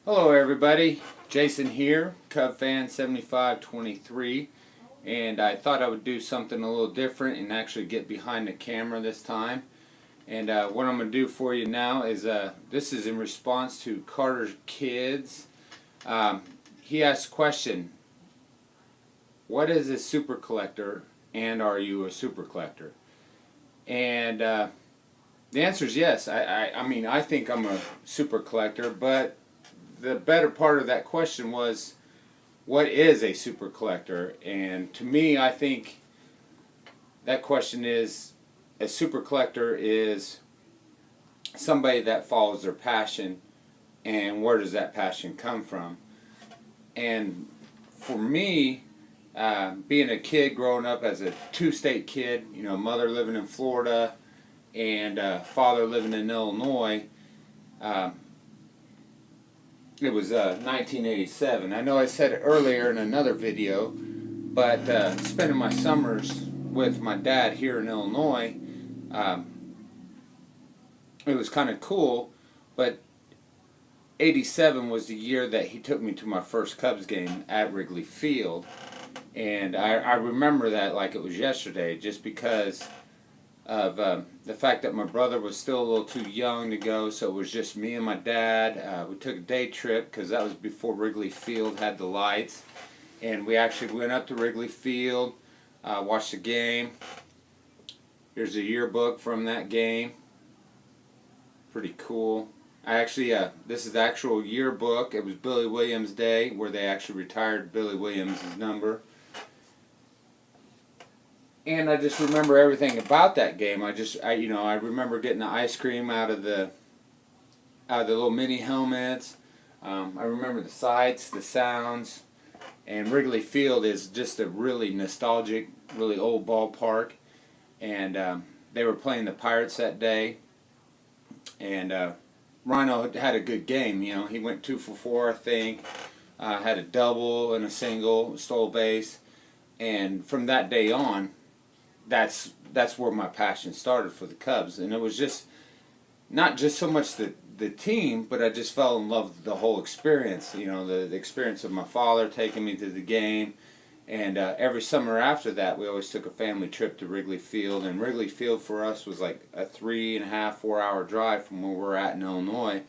Hello everybody, Jason here, Cub fan 7523, and I thought I would do something a little different and actually get behind the camera this time. And what I'm going to do for you now is, this is in response to Carter's Kids. He asked a question, what is a super collector and are you a super collector? And the answer is yes. I mean, I think I'm a super collector, but the better part of that question was, what is a super collector? And to me, I think that question is, a super collector is somebody that follows their passion, and where does that passion come from? And for me, being a kid growing up as a two-state kid, you know, mother living in Florida and father living in Illinois, it was 1987. I know I said it earlier in another video, but spending my summers with my dad here in Illinois, it was kind of cool, but 87 was the year that he took me to my first Cubs game at Wrigley Field. And I remember that like it was yesterday, just because of the fact that my brother was still a little too young to go, so it was just me and my dad. We took a day trip because that was before Wrigley Field had the lights, and we actually went up to Wrigley Field, watched the game. Here's a yearbook from that game. Pretty cool. I actually, this is the actual yearbook. It was Billy Williams Day, where they actually retired Billy Williams' number. And I just remember everything about that game. I remember getting the ice cream out of the little mini helmets. I remember the sights, the sounds, and Wrigley Field is just a really nostalgic, really old ballpark. And they were playing the Pirates that day, and Rhino had a good game. You know, he went 2 for 4, I think. Had a double and a single, stole base, and from that day on, that's where my passion started for the Cubs. And it was just not just so much the team, but I just fell in love with the whole experience. You know, the experience of my father taking me to the game. And every summer after that, we always took a family trip to Wrigley Field. And Wrigley Field for us was like a 3.5, 4 hour drive from where we're at in Illinois.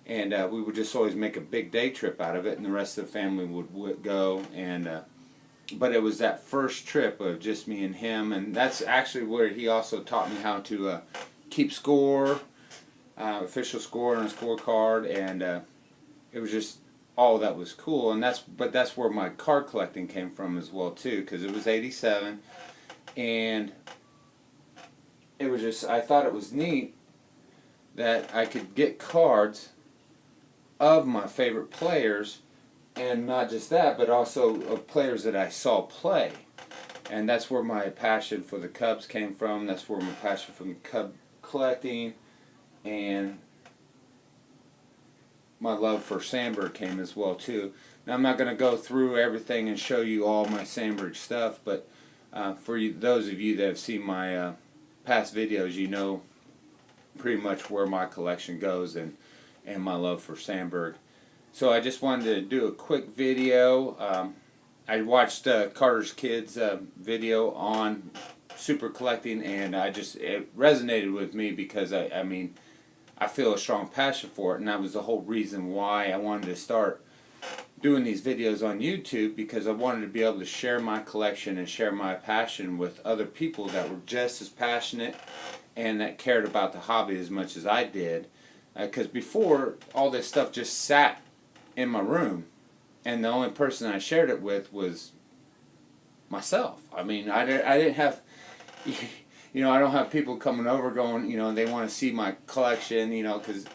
And we would just always make a big day trip out of it, and the rest of the family would go. And but it was that first trip of just me and him, and that's actually where he also taught me how to keep score, official score on a scorecard, and it was just all that was cool. And that's where my card collecting came from as well too, because it was 87, and it was just, I thought it was neat that I could get cards of my favorite players. And not just that, but also of players that I saw play. And that's where my passion for the Cubs came from. That's where my passion for Cub collecting and my love for Sandberg came as well too. Now I'm not going to go through everything and show you all my Sandberg stuff, but for you, those of you that have seen my past videos, you know pretty much where my collection goes and my love for Sandberg. So I just wanted to do a quick video. I watched Carter's Kids video on super collecting, and it resonated with me because I mean, I feel a strong passion for it, and that was the whole reason why I wanted to start doing these videos on YouTube, because I wanted to be able to share my collection and share my passion with other people that were just as passionate and that cared about the hobby as much as I did. Because before, all this stuff just sat in my room, and the only person I shared it with was myself. I mean, I didn't have, you know, I don't have people coming over going, you know, they want to see my collection, you know, because,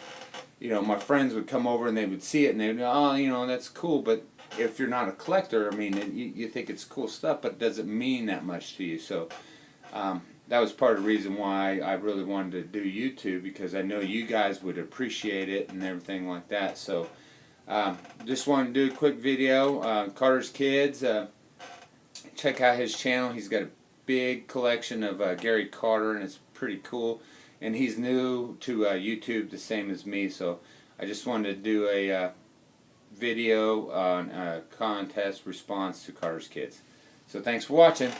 you know, my friends would come over and they would see it and they'd go, oh, you know, that's cool, but if you're not a collector, I mean, you think it's cool stuff, but it doesn't mean that much to you. So that was part of the reason why I really wanted to do YouTube, because I know you guys would appreciate it and everything like that. So just wanted to do a quick video. Carter's Kids, check out his channel. He's got a big collection of Gary Carter, and it's pretty cool. And he's new to YouTube, the same as me, so I just wanted to do a video on contest response to Carter's Kids. So thanks for watching.